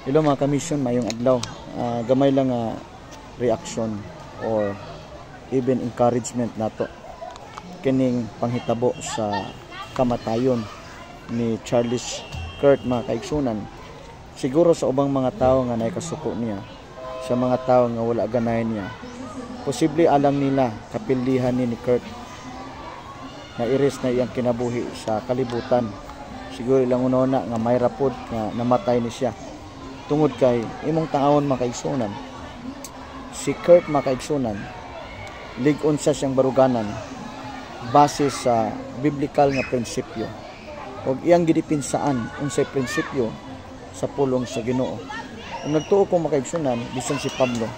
Hello mga kamisyon, mayong adlaw. Gamay lang reaction or even encouragement nato kining panghitabo sa kamatayon ni Charles Kirk mga kaigsunan. Siguro sa ubang mga tao nga naikasuko niya, sa mga tao nga wala ganay niya, posible alang nila kapildihan ni Kirk na iris na iyang kinabuhi sa kalibutan. Siguro ilang una nga may rapod nga namatay ni siya tungod kay imong tangawon makaigsunan. Si Kirk makaigsunan, lig-on sa siyang baruganan base sa biblical nga prinsipyo. Ug iyang gidipinsaan unsay prinsipyo sa pulong sa Ginoo. Kung nagtuo ko makaigsunan, bisan si Pablo,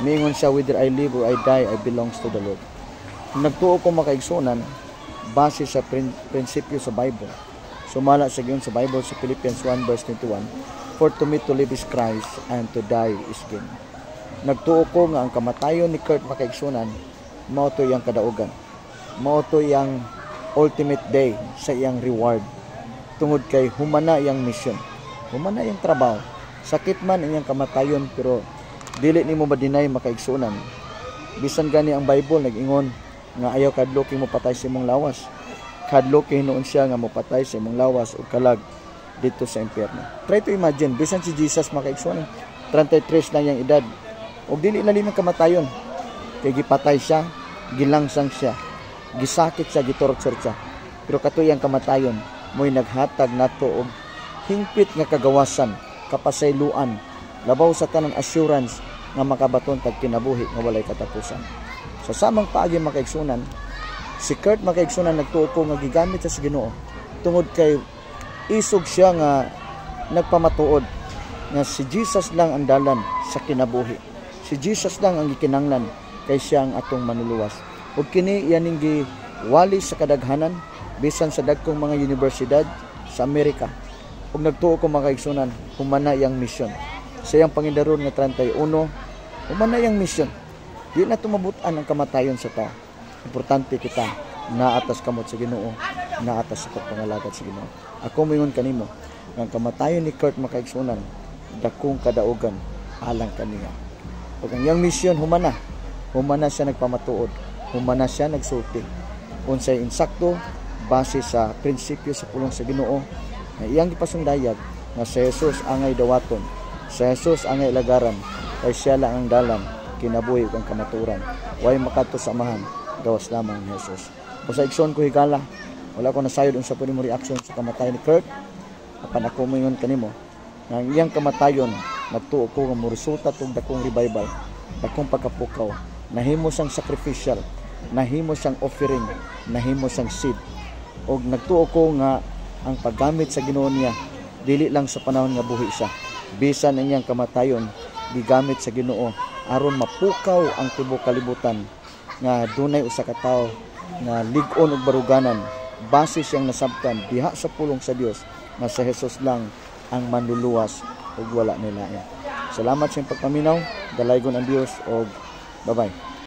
miingon siya, whether I live or I die, I belongs to the Lord. Kung nagtuo ko makaigsunan, base sa prinsipyo sa Bible. Sumala sa giyon sa Bible sa Philippians 1 verse 21, for to me to live is Christ, and to die is gain. Nagtuo ko nga ang kamatayon ni Kirk makaigsunan, mao to iyang kadaugan. Mao to iyang ultimate day sa iyang reward. Tungod kay humana iyang mission. Humana iyang trabaho. Sakit man iyang kamatayon, pero dili nimo ma-deny makaigsunan. Bisan gani ang Bible nag-ingon nga ayaw kadlo kay mo patay sa imong lawas. Kadlo kay hinuon siya nga mo patay sa imong lawas o kalag dito sa impyerno. Try to imagine, bisan si Jesus makaigsunan, 33 na iyang edad, o dili na limang kamatayon, kay gipatay siya, gilangsang siya, gisakit siya, gitorture siya, pero katuyang kamatayon, mo'y naghatag nato og hingpit nga kagawasan, kapasayloan, labaw sa tanang assurance nga makabaton tag kinabuhi nga walay katapusan. Sa samang paagi makaigsunan, si Kirk makaigsunan nagtuo ko nga gigamit sa Ginoo tungod kay isog siya nga nagpamatuod nga si Jesus lang ang dalan sa kinabuhi. Si Jesus lang ang gikinanglan kay siya ang atong manuluwas. Ug kini iyaning giwali sa kadaghanan bisan sa dagkong mga universidad sa Amerika. Ug nagtuo ko makaigsunan, humana iyang mission. Sa iyang pangindaron nga 31, humana iyang mission. Di na tumabutan ang kamatayon sa tao. Importante kita naatas kamot sa Ginoo, naatas sa pagpangalagad sa Ginoo. Ako moingon kanimo nga kamatayon ni Kirk makaigsunan, dakong kadaugan alang kaniya. Ug ang iyang mission humana siya nagpamatuod, humana siya nagsulti. Unsay insakto base sa prinsipyo sa pulong sa Ginoo nga iyang gipasundayag nga sa Jesus angay dawaton, sa Jesus angay lagaran, kay siya lang ang dalan kinabuhi ug ang kamaturan. Way makadto sa amahan gawas lamang ni Jesus. Sa igsoon ko higala, wala ko nasayod unsa pud mo reaction sa kamatayon ni Kirk. Apan ako moingon kanimo nga ang iyang kamatayon nagtuo ko nga moresulta tong dakong revival, dakong pagkapukaw, nahimo siyang sacrificial, nahimo siyang offering, nahimo siyang seed. Og nagtuo ko nga ang paggamit sa Ginoo niya dili lang sa panahon nga buhi siya, bisan ang iyang kamatayon gigamit sa Ginoo aron mapukaw ang tibuok kalibutan nga dunay usa ka tawo nga lig-on og baruganan base siyang nasabtan diha sa pulong sa Dios nga sa Jesus lang ang manluluwas ug wala nilain. Salamat sa pagpaminaw, dalaygon ang Dios og bye-bye.